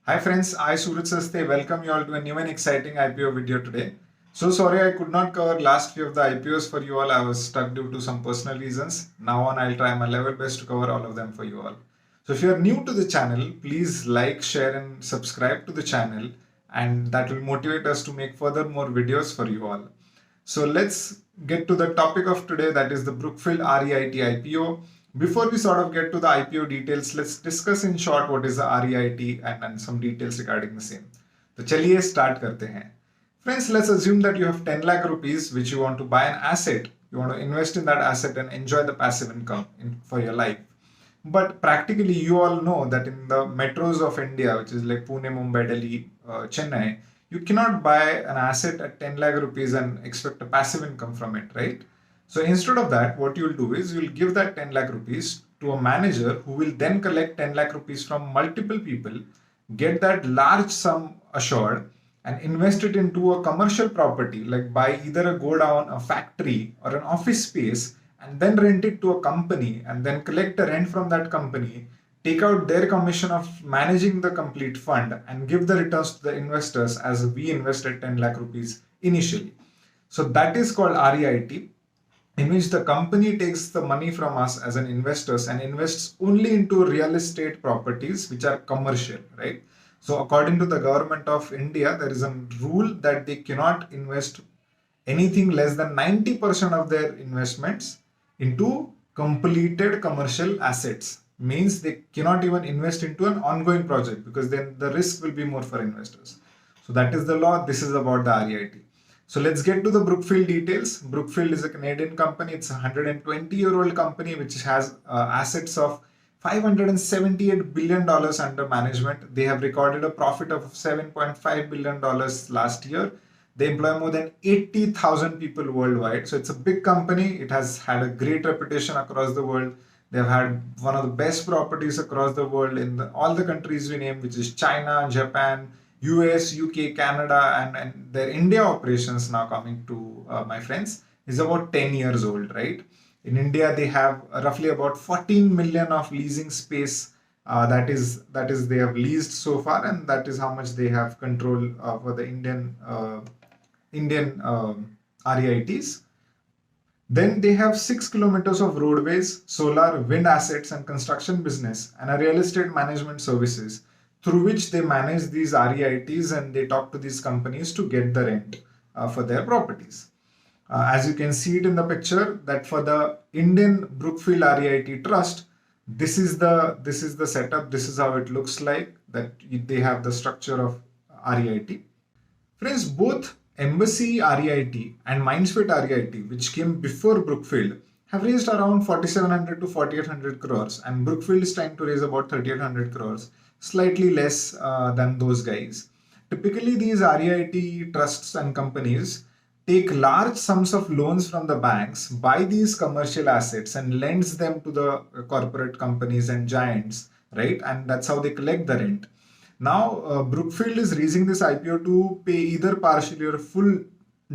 Hi friends, I Suraj Saste welcome you all to a new and exciting IPO video today. So sorry I could not cover last few of the IPOs for you all. I was stuck due to some personal reasons. Now on I'll try my level best to cover all of them for you all. So if you are new to the channel, please like, share and subscribe to the channel, and that will motivate us to make further more videos for you all. So let's get to the topic of today, that is the Brookfield REIT IPO. Before we sort of get to the IPO details, let's discuss in short what is the REIT and some details regarding the same. तो चलिए start करते हैं. Friends, let's assume that you have 10 lakh rupees which you want to buy an asset. You want to invest in that asset and enjoy the passive income for your life. But practically, you all know that in the metros of India, which is like Pune, Mumbai, Delhi, Chennai, you cannot buy an asset at 10 lakh rupees and expect a passive income from it, right? So instead of that, what you'll do is you'll give that 10 lakh rupees to a manager who will then collect 10 lakh rupees from multiple people, get that large sum assured, and invest it into a commercial property, like buy either a go down, a factory, or an office space, and then rent it to a company and then collect the rent from that company, take out their commission of managing the complete fund, and give the returns to the investors as we invested 10 lakh rupees initially. So that is called REIT, in which the company takes the money from us as an investors and invests only into real estate properties which are commercial, right? So according to the government of India, there is a rule that they cannot invest anything less than 90% of their investments into completed commercial assets. Means they cannot even invest into an ongoing project, because then the risk will be more for investors. So that is the law. This is about the REIT. So let's get to the Brookfield details. Brookfield is a Canadian company. It's a 120-year-old company which has assets of $578 billion under management. They have recorded a profit of $7.5 billion last year. They employ more than 80,000 people worldwide. So it's a big company. It has had a great reputation across the world. They've had one of the best properties across the world in all the countries we name, which is China, Japan, US, UK, Canada, and their India operations now coming to my friends is about 10 years old, right? In India, they have roughly about 14 million of leasing space that is they have leased so far, and that is how much they have control for the Indian REITs. Then they have 6 kilometers of roadways, solar, wind assets, and construction business, and a real estate management services through which they manage these REITs and they talk to these companies to get the rent for their properties. As you can see it in the picture, that for the Indian Brookfield REIT Trust, this is the setup. This is how it looks like. That they have the structure of REIT. Friends, both Embassy REIT and Mindsweet REIT, which came before Brookfield, have raised around 4,700 to 4,800 crores, and Brookfield is trying to raise about 3,800 crores, slightly less than those guys. Typically, these REIT trusts and companies take large sums of loans from the banks, buy these commercial assets, and lends them to the corporate companies and giants, right? And that's how they collect the rent. Now, Brookfield is raising this IPO to pay either partially or full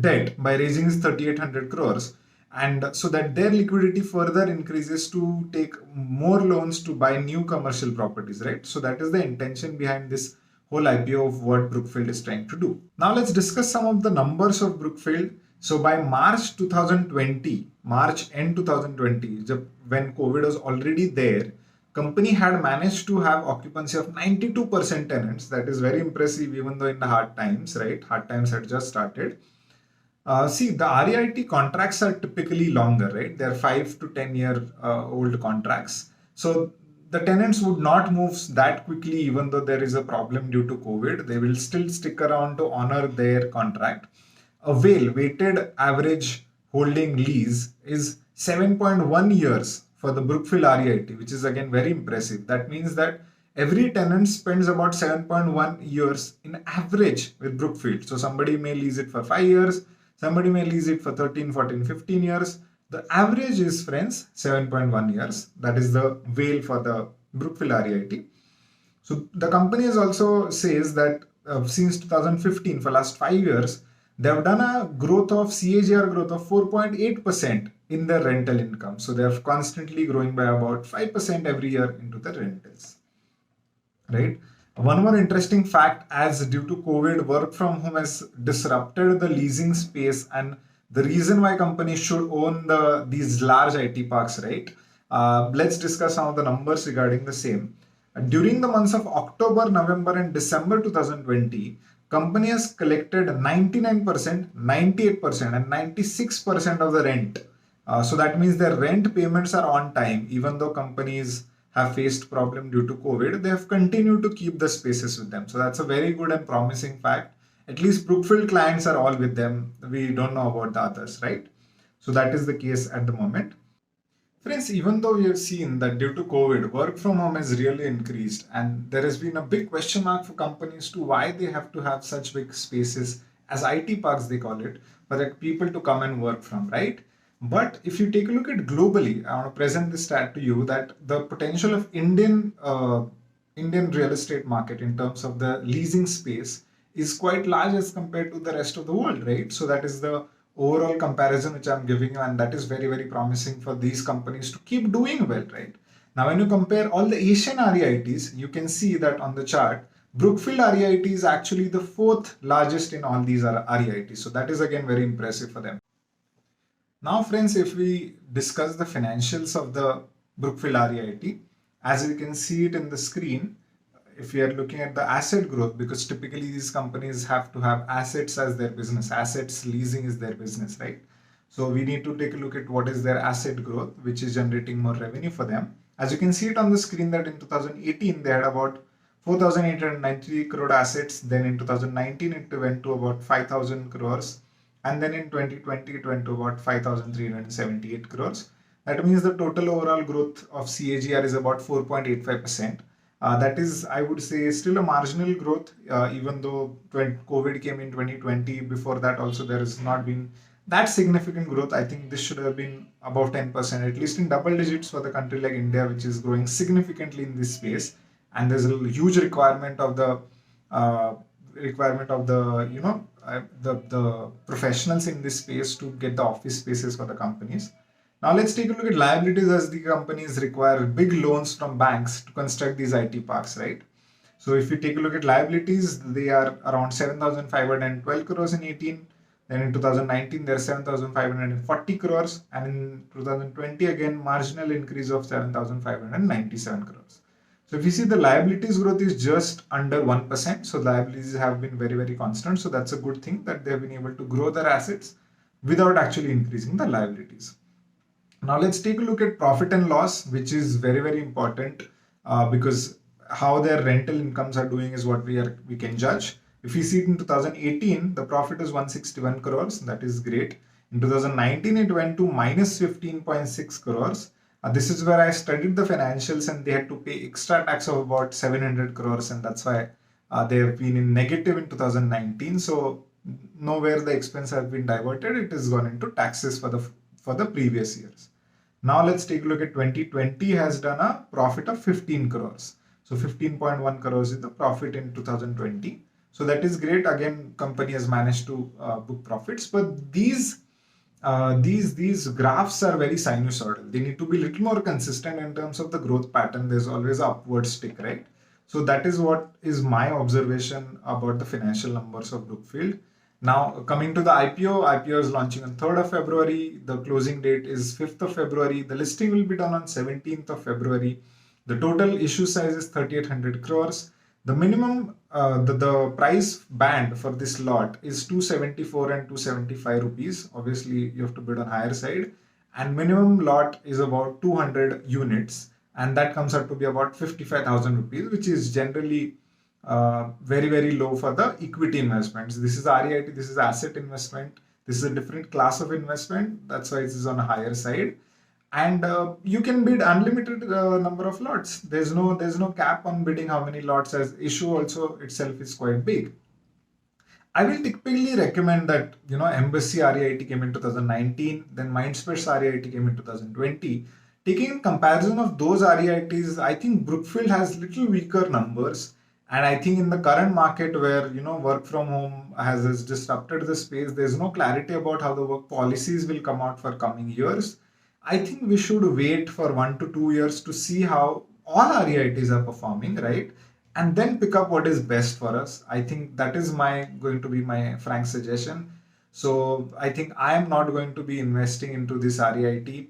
debt by raising 3,800 crores, and so that their liquidity further increases to take more loans to buy new commercial properties, right? So that is the intention behind this whole IPO of what Brookfield is trying to do. Now let's discuss some of the numbers of Brookfield. So by March 2020, March end 2020, when COVID was already there, company had managed to have occupancy of 92% tenants. That is very impressive, even though in the hard times, right? Hard times had just started. See, the REIT contracts are typically longer, right? They're 5 to 10 year old contracts. So the tenants would not move that quickly, even though there is a problem due to COVID. They will still stick around to honor their contract. A weighted average holding lease is 7.1 years for the Brookfield REIT, which is again very impressive. That means that every tenant spends about 7.1 years in average with Brookfield. So somebody may lease it for 5 years, somebody may lease it for 13, 14, 15 years. The average is, friends, 7.1 years. That is the WALE for the Brookfield REIT. So the company also says that since 2015, for last 5 years, they have done a growth of CAGR growth of 4.8% in their rental income. So they are constantly growing by about 5% every year into the rentals, right? One more interesting fact, as due to COVID, work from home has disrupted the leasing space, and the reason why companies should own these large IT parks, right? Let's discuss some of the numbers regarding the same. During the months of October, November, and December 2020, company has collected 99%, 98%, and 96% of the rent. So that means their rent payments are on time, even though companies have faced problem due to COVID, they have continued to keep the spaces with them. So that's a very good and promising fact. At least Brookfield clients are all with them. We don't know about the others, right? So that is the case at the moment. Friends, even though we have seen that due to COVID, work from home has really increased, and there has been a big question mark for companies to why they have to have such big spaces as IT parks, they call it, for the people to come and work from, right? But if you take a look at globally, I want to present this stat to you that the potential of Indian real estate market in terms of the leasing space is quite large as compared to the rest of the world, right? So that is the overall comparison which I'm giving you, and that is very, very promising for these companies to keep doing well, right? Now, when you compare all the Asian REITs, you can see that on the chart, Brookfield REIT is actually the fourth largest in all these REITs. So that is again very impressive for them. Now, friends, if we discuss the financials of the Brookfield REIT, as you can see it in the screen, if we are looking at the asset growth, because typically these companies have to have assets as their business, assets leasing is their business, right? So we need to take a look at what is their asset growth, which is generating more revenue for them. As you can see it on the screen that in 2018, they had about 4,893 crore assets. Then in 2019, it went to about 5,000 crores. And then in 2020, it went to about 5,378 crores. That means the total overall growth of CAGR is about 4.85%. That is, I would say, still a marginal growth, even though COVID came in 2020. Before that, also, there has not been that significant growth. I think this should have been above 10%, at least in double digits for the country like India, which is growing significantly in this space. And there's a huge requirement of the the professionals in this space to get the office spaces for the companies. Now let's take a look at liabilities, as the companies require big loans from banks to construct these IT parks, right? So if you take a look at liabilities, they are around 7,512 crores in 18. Then in 2019, they're 7,540 crores. And in 2020, again, marginal increase of 7,597 crores. So if you see, the liabilities growth is just under 1%. So liabilities have been very, very constant. So that's a good thing that they've been able to grow their assets without actually increasing the liabilities. Now let's take a look at profit and loss, which is very, very important because how their rental incomes are doing is what we can judge. If we see it in 2018, the profit is 161 crores. That is great. In 2019, it went to minus 15.6 crores. This is where I studied the financials, and they had to pay extra tax of about 700 crores, and that's why they have been in negative in 2019. So nowhere the expense have been diverted. It is gone into taxes for the previous years. Now let's take a look at 2020 has done a profit of 15 crores. So 15.1 crores is the profit in 2020. So that is great. Again, company has managed to book profits, but these graphs are very sinusoidal. They need to be a little more consistent in terms of the growth pattern. There's always an upward stick, right? So that is what is my observation about the financial numbers of Brookfield. Now, coming to the IPO is launching on 3rd of February. The closing date is 5th of February. The listing will be done on 17th of February. The total issue size is 3,800 crores. The minimum, the price band for this lot is 274 and 275 rupees. Obviously, you have to bid on higher side. And minimum lot is about 200 units. And that comes out to be about 55,000 rupees, which is generally very, very low for the equity investments. This is REIT, this is asset investment. This is a different class of investment. That's why it is on a higher side. And you can bid unlimited number of lots. There's no cap on bidding how many lots, as issue also itself is quite big. I will typically recommend that, Embassy REIT came in 2019, then Mindspace REIT came in 2020. Taking in comparison of those REITs, I think Brookfield has little weaker numbers. And I think in the current market where, work from home has disrupted the space, there's no clarity about how the work policies will come out for coming years. I think we should wait for 1 to 2 years to see how all REITs are performing, right? and then pick up what is best for us. I think that is my going to be my frank suggestion. So I think I am not going to be investing into this REIT.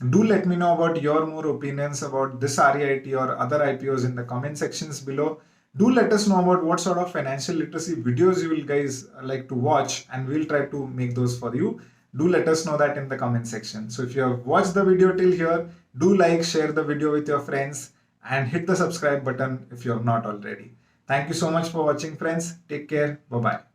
Do let me know about your more opinions about this REIT or other IPOs in the comment sections below. Do let us know about what sort of financial literacy videos you will guys like to watch, and we'll try to make those for you. Do let us know that in the comment section. So if you have watched the video till here, do like, share the video with your friends, and hit the subscribe button if you have not already. Thank you so much for watching, friends. Take care. Bye bye.